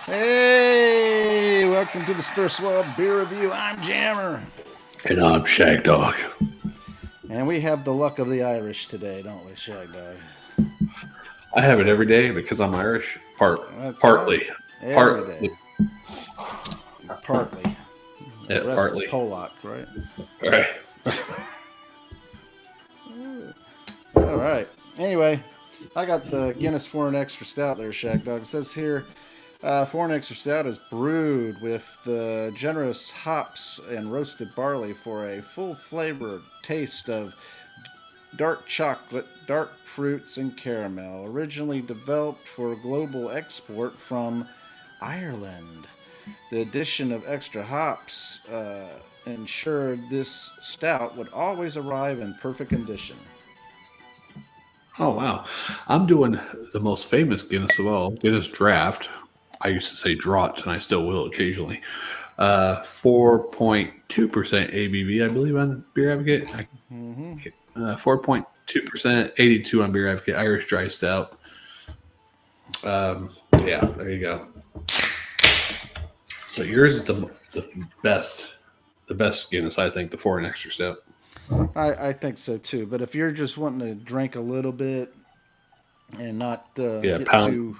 Hey, welcome to the Stir Swell Beer Review. I'm Jammer. And I'm Shag Dog. And we have the luck of the Irish today, don't we, Shag Dog? I have it every day because I'm Irish. That's right. Partly. Every day. Partly. Partly. The Yeah, rest partly. is Polak, right? All right. All right. Anyway, I got the Guinness Foreign Extra Stout there, Shag Dog. It says here, Foreign Extra Stout is brewed with the generous hops and roasted barley for a full flavor taste of dark chocolate, dark fruits, and caramel. Originally developed for global export from Ireland. The addition of extra hops ensured this stout would always arrive in perfect condition. Oh, wow. I'm doing the most famous Guinness of all, Guinness Draft. I used to say draught, and I still will occasionally. 4.2% ABV, I believe, on Beer Advocate. Mm-hmm. 4.2%, 82 on Beer Advocate, Irish Dry Stout. Yeah, there you go. But yours is the best Guinness, I think, the Foreign Extra Stout. I think so too. But if you're just wanting to drink a little bit and not Yeah, get pound. too,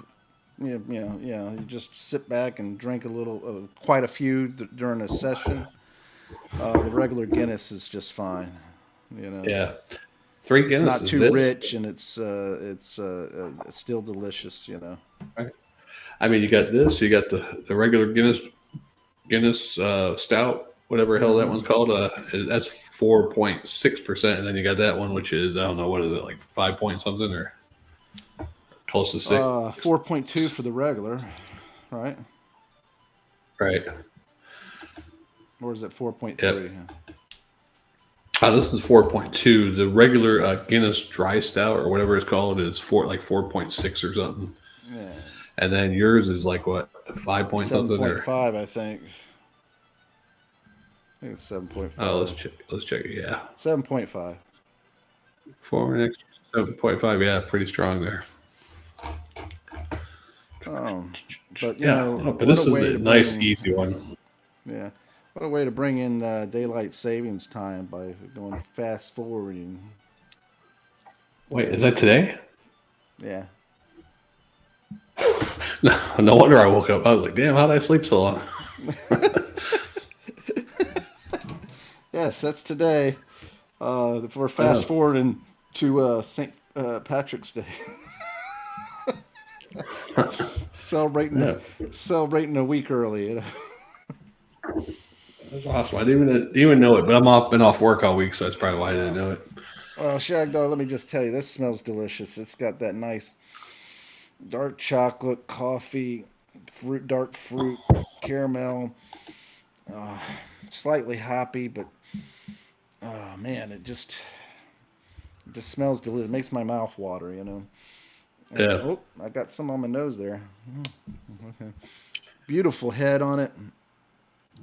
you just sit back and drink a little, quite a few during a session. The regular Guinness is just fine. You know, Yeah, three it's not Guinnesses. too This, rich and it's still delicious. You know. right? I mean, you got this. You got the regular Guinness Stout, whatever the hell that Mm-hmm. one's called. That's 4.6%, and then you got that one, which is I don't know what is it like 5 point something or close to 6. 4.2 for the regular, right? Right. Or is it 4.3? Yep. This is 4.2. The regular Guinness Dry Stout or whatever it's called is 4.6 or something. Yeah, And then yours is like what 5 point something or 7.5, I think. I think it's 7.5. let's check it. Yeah, 7.5. 4 7.5. Yeah, pretty strong there. But you Yeah, know, oh, but what a this is way a to nice, bring, easy one. yeah, what a way to bring in daylight savings time by going fast forwarding. Wait, is that today? Yeah. No, no wonder I woke up. I was like, damn, how did I sleep so long? Yes, that's today. We're Uh, fast forwarding to St. Patrick's Day. celebrating yeah, celebrating a week early. You know? that's awesome. I didn't even know it, but been off work all week, so that's probably why I didn't know it. Well, Shag Dog, let me just tell you, this smells delicious. It's got that nice dark chocolate, coffee, dark fruit, caramel, uh, slightly hoppy, but oh man, it just smells delicious. It makes my mouth water, you know. And Yeah, oh, I got some on my nose there. Okay. Beautiful head on it.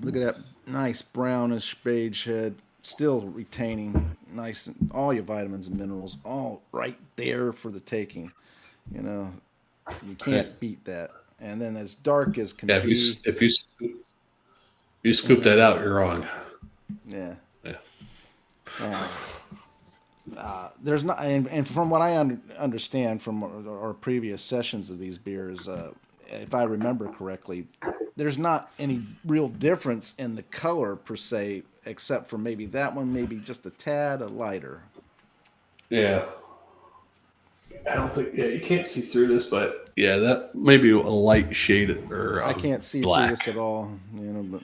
Look at that nice brownish beige head, still retaining nice all your vitamins and minerals, all right there for the taking. You know, you right. can't beat that. And then as dark as can Yeah. be. If you scoop Hmm. that out, you're wrong. Yeah. Yeah. Uh, there's not, and from what I understand from our previous sessions of these beers, if I remember correctly, there's not any real difference in the color per se, except for maybe that one, maybe just a tad lighter. Yeah. I don't think. Yeah, you can't see through this, but yeah, that may be a light shade or I can't see through this black. at all, you know.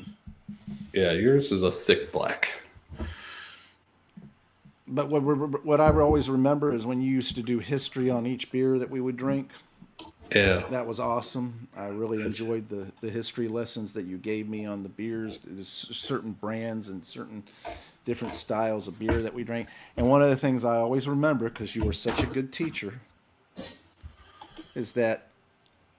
Yeah, yours is a thick black. But what I always remember is when you used to do history on each beer that we would drink. Yeah. That was awesome. I really That's, enjoyed the history lessons that you gave me on the beers, certain brands and certain different styles of beer that we drank. And one of the things I always remember, because you were such a good teacher, is that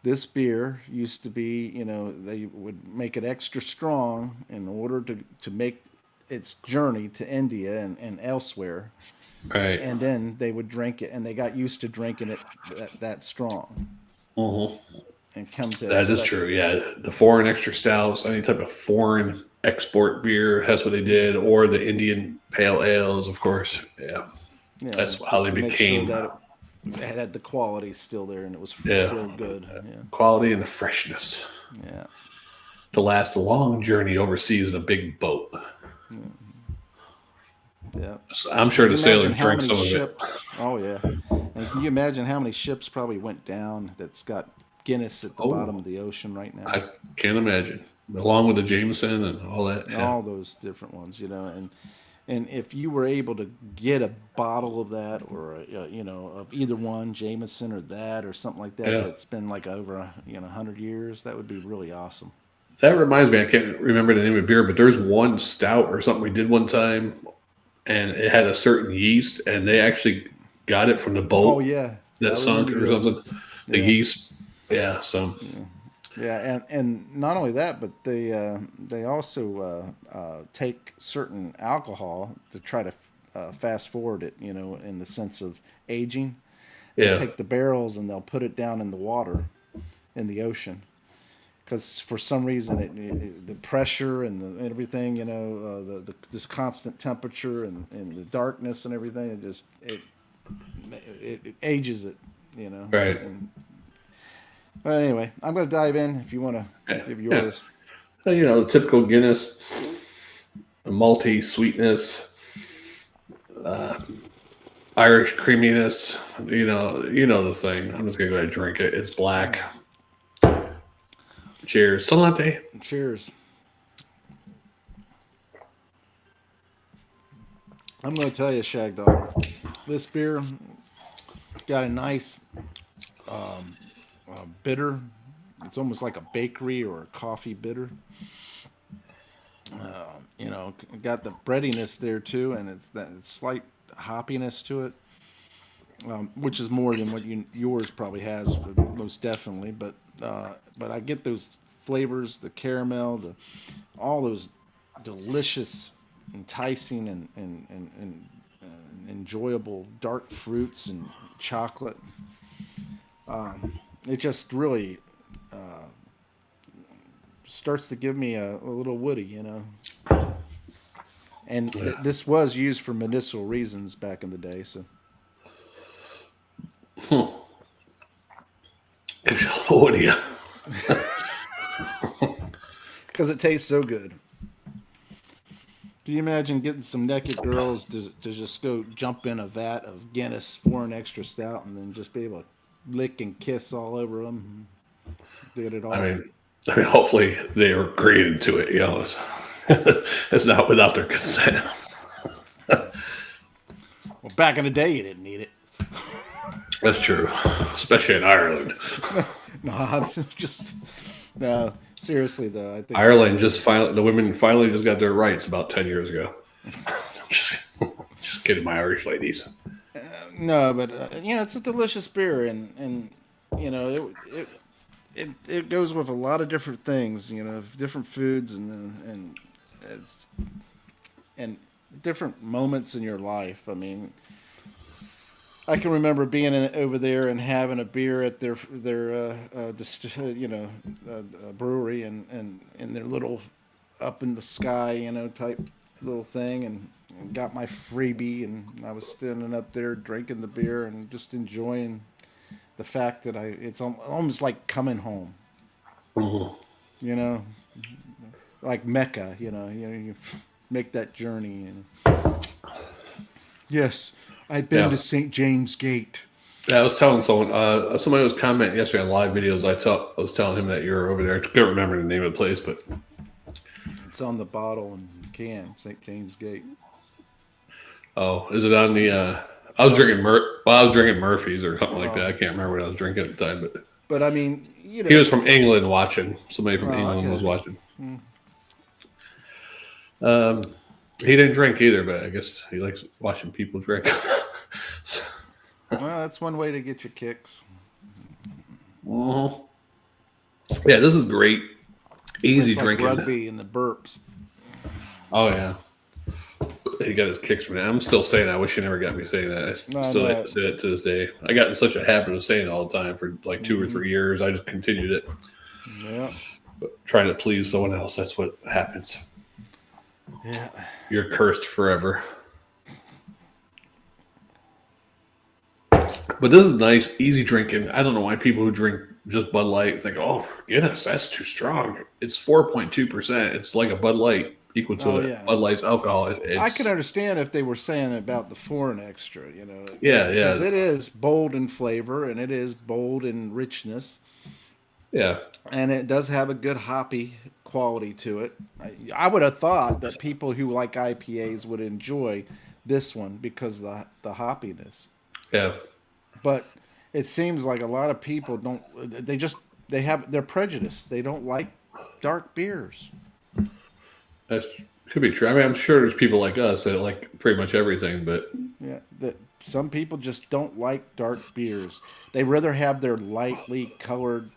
this beer used to be, you know, they would make it extra strong in order to make its journey to India and elsewhere. right. And then they would drink it, and they got used to drinking it that strong. Uh-huh. and come to That is expect. true. Yeah, the foreign extra stouts, any type of foreign export beer, that's what they did, or the Indian pale ales, of course. Yeah, Yeah, that's how just they to make sure became. that it had the quality still there and it was Yeah, still good. Yeah, quality and the freshness yeah, to last a long journey overseas in a big boat. yeah. So I'm Can sure you the imagine sailors how drank many some of it. ships? Oh yeah, and can you imagine how many ships probably went down that's got Guinness at the bottom Oh, of the ocean right now? I can't imagine. Along with the Jameson and all that. Yeah. All those different ones, and if you were able to get a bottle of that or of either one, Jameson or that or something like that, Yeah. that's been like over 100 years, that would be really awesome. That reminds me, I can't remember the name of the beer, but there's one stout or something we did one time, and it had a certain yeast, and they actually got it from the Oh boat yeah, I that sunk remember or you. something. The Yeah, yeast. Yeah. So, yeah, yeah, and not only that, but they also take certain alcohol to try to fast forward it, in the sense of aging. They'll yeah. take the barrels and they'll put it down in the water in the ocean because for some reason the pressure and everything, this constant temperature and the darkness and everything, it ages it, Right. and but anyway, I'm going to dive in if you want to Yeah. give Yeah. yours. So, the typical Guinness, the malty sweetness, Irish creaminess. The thing. I'm just gonna go ahead and drink it. It's black. Cheers. Salute. Cheers. I'm going to tell you, Shag Dog, this beer got a nice bitter. It's almost like a bakery or a coffee bitter. Got the breadiness there too, and it's that slight hoppiness to it, which is more than what yours probably has, most definitely. But I get those flavors, the caramel, all those delicious, enticing, and enjoyable dark fruits and chocolate. It just really starts to give me a little woody. And Yeah. this was used for medicinal reasons back in the day, so What do you? because it tastes so good. Can you imagine getting some naked girls to just go jump in a vat of Guinness Foreign Extra Stout and then just be able to lick and kiss all over them, get it I off? mean, hopefully they were agreeing to it. It's not without their consent. Well, back in the day, you didn't need it. That's true, especially in Ireland. No, I'm just no. Seriously though, I think Ireland the women finally just got their rights about 10 years ago. Just kidding, my Irish ladies. no, but it's a delicious beer, and you know it goes with a lot of different things, different foods and it's and different moments in your life. I mean, I can remember being over there and having a beer at brewery and their little up in the sky, type little thing, and got my freebie, and I was standing up there drinking the beer and just enjoying the fact that it's almost like coming home, Mhm. you know, like Mecca, you make that journey. And yes, I've been Yeah. to St. James Gate. Yeah, I was telling someone, somebody was commenting yesterday on live videos. I was telling him that you were over there. I couldn't remember the name of the place, but It's on the bottle and can, St. James Gate. oh, is it on the? I was drinking I was drinking Murphy's or something like that. I can't remember what I was drinking at the time, but But I mean, he was from England watching. Somebody from England okay. was watching. He didn't drink either, but I guess he likes watching people drink. Well, that's one way to get your kicks. Mhm. Yeah, this is great. Easy It's like drinking. rugby and the burps. Oh yeah. he got his kicks from that. I'm still saying that. I wish you never got me saying that. I still no. have to say it to this day. I got in such a habit of saying it all the time for like 2 or 3 years. I just continued it. Yeah. But trying to please someone else, that's what happens. Yeah. You're cursed forever. But this is nice, easy drinking. I don't know why people who drink just Bud Light think, oh, Guinness, that's too strong. It's 4.2%. It's like a Bud Light equal to Bud Light's alcohol. I could understand if they were saying about the Foreign Extra, Yeah, because it is bold in flavor and it is bold in richness. Yeah. And it does have a good hoppy quality to it. I would have thought that people who like IPAs would enjoy this one because of the hoppiness. Yeah. But it seems like a lot of people don't. They're prejudiced. They don't like dark beers. That could be true. I mean, I'm sure there's people like us that like pretty much everything, but Yeah, that some people just don't like dark beers. They rather have their lightly colored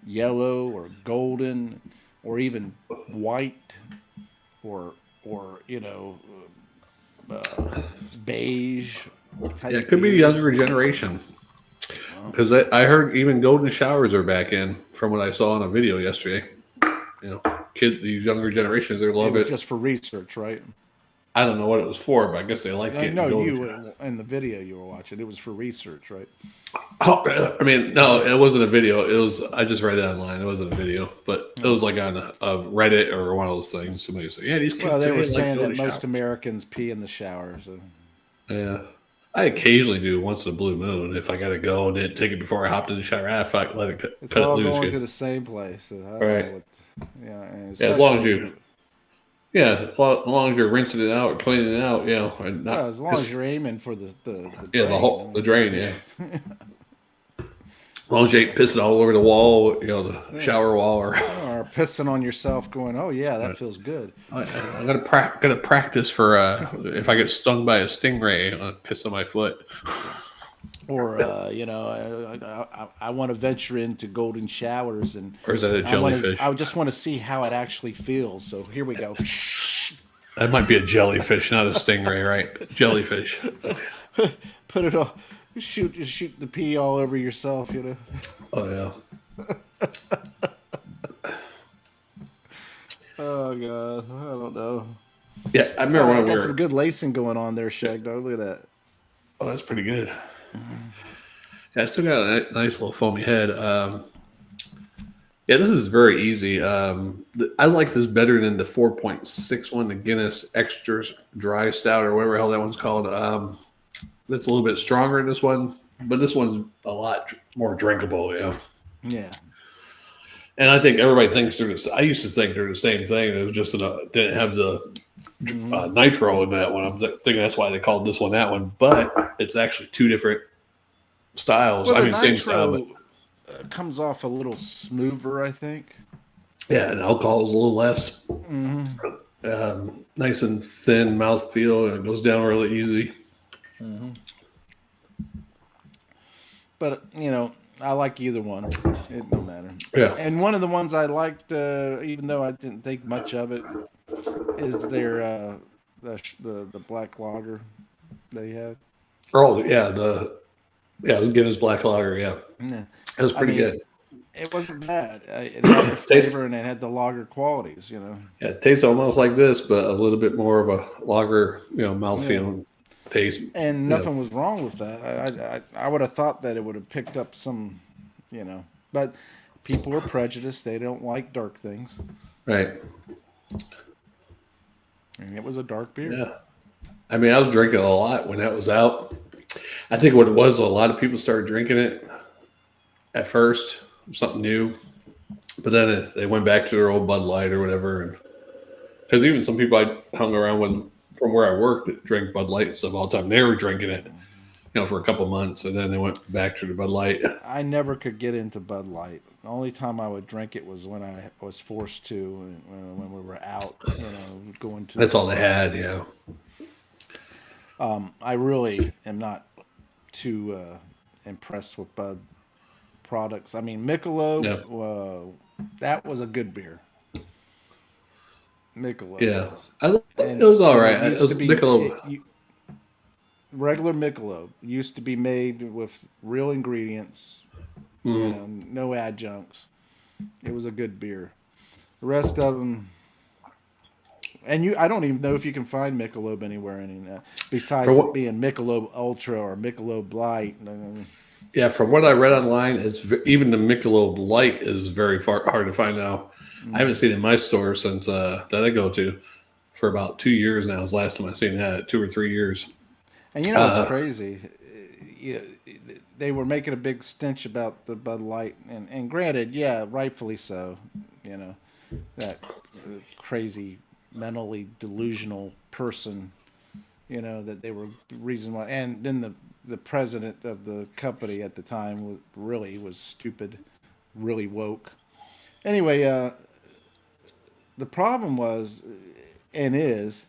yellow or golden or even white or beige. yeah, it could be the younger generation. Because I heard even golden showers are back in from what I saw on a video yesterday. These younger generations, they love it. Just for research, right? I don't know what it was for, but I guess they like it. No, you in the video you were watching, it was for research, right? Oh, I mean, no, it wasn't a video. I just read it online. It wasn't a video, but it was like on a Reddit or one of those things. Somebody said, "Yeah, these kids." Well, they were saying that most Americans pee in the shower. So. Yeah, I occasionally do once in a blue moon if I got to go and then take it before I hopped in the shower. I let it cut it's all it loose. Going to the same place. So right. As long as you. Yeah, as long as you're rinsing it out or cleaning it out, as long as you're aiming for the drain. the drain, yeah. As long as you ain't pissing all over the wall, the shower wall, or pissing on yourself, going, "Oh yeah, that feels good." I'm gonna practice for if I get stung by a stingray, I'm gonna piss on my foot. Or I want to venture into golden showers, or is that a jellyfish? I just want to see how it actually feels. So here we go. That might be a jellyfish, not a stingray, right? Jellyfish. Put it all. Shoot the pee all over yourself, Oh yeah. Oh god, I don't know. Yeah, I remember when we got some good lacing going on there, Shag Dog. Look at that. Oh, that's pretty good. Yeah, I still got a nice little foamy head. Yeah, this is very easy. I like this better than the 4.61, the Guinness Extra Dry Stout, or whatever the hell that one's called. That's a little bit stronger in this one, but this one's a lot more drinkable. Yeah. And I think everybody thinks I used to think they're the same thing. It was just didn't have the nitro in that one. I'm thinking that's why they called this one that one, but it's actually two different styles. Well, I mean, same style, but comes off a little smoother, I think. Yeah, and alcohol is a little less. Nice and thin mouthfeel, and it goes down really easy. But I like either one. It don't matter. Yeah. And one of the ones I liked, even though I didn't think much of it, is their the black lager they had. Oh yeah, the Guinness Black Lager. Yeah, it was pretty good. It wasn't bad. It had the flavor and it had the lager qualities. Yeah, it tastes almost like this, but a little bit more of a lager, mouthfeel taste. And nothing was wrong with that. I would have thought that it would have picked up some, but people are prejudiced. They don't like dark things. Right. And it was a dark beer. Yeah. I mean, I was drinking a lot when that was out. I think what it was, a lot of people started drinking it at first, something new. But then they went back to their old Bud Light or whatever. Because even some people I hung around with from where I worked that drank Bud Light and stuff all the time, they were drinking it, for a couple months. And then they went back to the Bud Light. I never could get into Bud Light. The only time I would drink it was when I was forced to, when we were out, going to. That's all they had, yeah. I really am not too impressed with Bud products. I mean, Michelob, that was a good beer. Michelob Yeah, was. it was all right. It It used was to be Michelob. regular Michelob used to be made with real ingredients, Mm. no adjuncts. It was a good beer. The rest of them, and I don't even know if you can find Michelob anywhere For besides it what? being Michelob Ultra or Michelob Light. Yeah, from what I read online, even the Michelob Light is very hard to find now. I haven't Mm. seen it in my store since that I go to for about 2 years now. Is the last time I seen that, 2 or 3 years. And you know what's Uh, crazy? Yeah, they were making a big stench about the Bud Light, and granted, yeah, rightfully so. You know that crazy, mentally delusional person. That they were the reason why. And then the president of the company at the time was stupid, really woke. Anyway, the problem was and is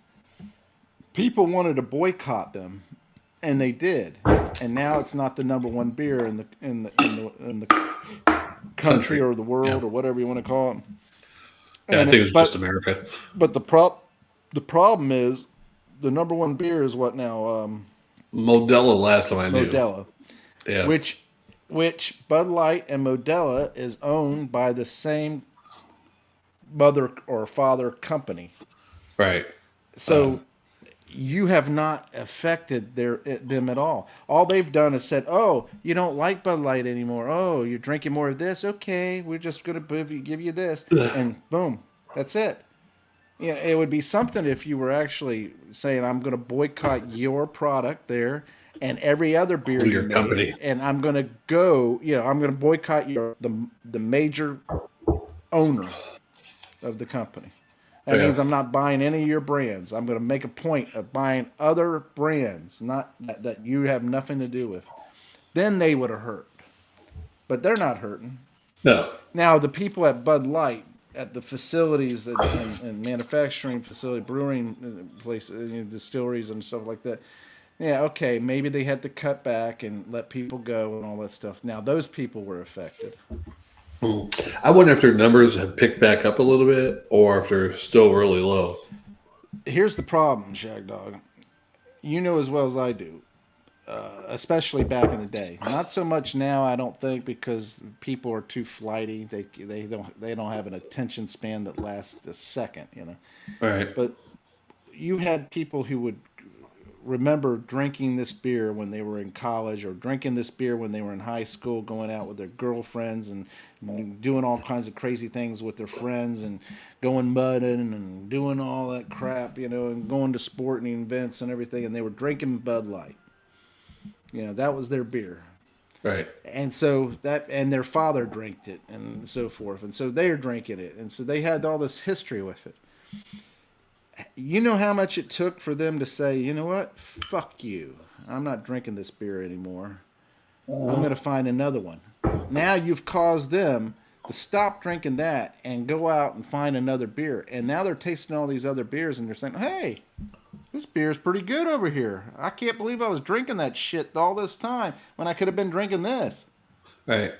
people wanted to boycott them, and they did. And now it's not the number one beer in the country country. or the Yeah, world or whatever you want to call it. yeah. I And think it was just but America. the problem is the number one beer is what now? Modelo. Last time I knew. Modelo, Yeah. which Bud Light and Modelo is owned by the same mother or father company. Right. Uh, So you have not affected them at all. All they've done is said, "Oh, you don't like Bud Light anymore. Oh, you're drinking more of this. Okay, we're just going to give you this," and boom, that's it. It would be something if you were actually saying, "I'm going to boycott your product there and every other beer you your made, company. and I'm going to I'm going to boycott the major owner of the company." That Yeah. means I'm not buying any of your brands. I'm going to make a point of buying other brands, not that you have nothing to do with. Then they would have hurt, but they're not hurting. No. Now the people at Bud Light, at the facilities and manufacturing facility, brewing places, distilleries and stuff like that. Yeah, okay, maybe they had to cut back and let people go and all that stuff. Now those people were affected. I wonder if their numbers have picked back up a little bit, or if they're still really low. Here's the problem, Shag Dog. You know as well as I do, especially back in the day. Not so much now, I don't think, because people are too flighty. They don't have an attention span that lasts a second. All right. But you had people who would remember drinking this beer when they were in college, or drinking this beer when they were in high school, going out with their girlfriends and doing all kinds of crazy things with their friends and going mudding and doing all that crap, and going to sporting events and everything. And they were drinking Bud Light. That was their beer. Right. And so and their father drank it and so forth. And so they're drinking it. And so they had all this history with it. You know how much it took for them to say, you know what? Fuck you. I'm not drinking this beer anymore. I'm going to find another one. Now you've caused them to stop drinking that and go out and find another beer. And now they're tasting all these other beers and they're saying, hey, this beer's pretty good over here. I can't believe I was drinking that shit all this time when I could have been drinking this. Right.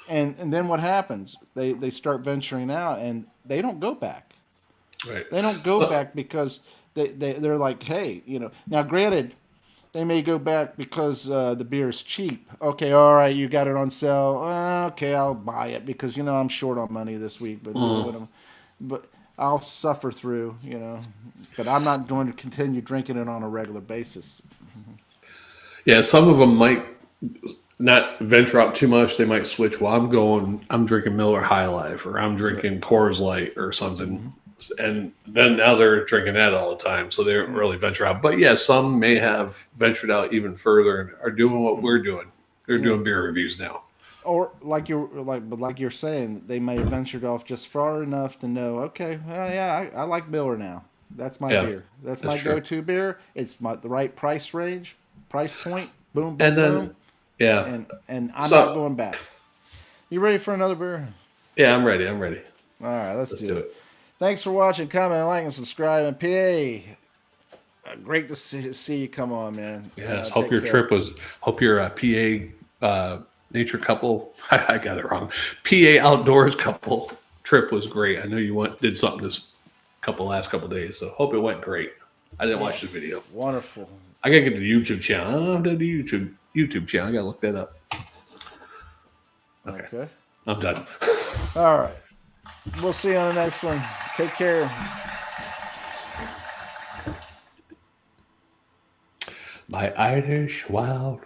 And then what happens? They start venturing out and they don't go back. Right. They don't go back because they're like, hey, Now, granted, they may go back because the beer is cheap. Okay, all right, you got it on sale. Okay, I'll buy it because I'm short on money this week. But I'll suffer through. But I'm not going to continue drinking it on a regular basis. Yeah, some of them might not venture out too much. They might switch. Well, I'm drinking Miller High Life, or I'm drinking Coors Light or something. Mm-hmm. And then now they're drinking that all the time, so they don't really venture out. But yeah, some may have ventured out even further and are doing what we're doing. They're doing beer reviews now. Or like you're saying, they may have ventured off just far enough to know, okay, yeah, I like Miller now. That's my beer. That's my true. go-to beer. It's the right price range, price point. Boom, boom, And then, boom. yeah. And I'm not going back. You ready for another beer? Yeah, I'm ready. I'm ready. All right, let's do it. Thanks for watching, comment, like, and subscribe. And PA, great to see you come on, man. Yes. Hope your PA nature couple. I got it wrong. PA outdoors couple trip was great. I know you did something last couple days. So hope it went great. I didn't watch the video. Wonderful. I gotta get to the YouTube channel. I don't have the YouTube channel. I gotta look that up. Okay. I'm done. All right. We'll see you on the next one. Take care. My Irish wild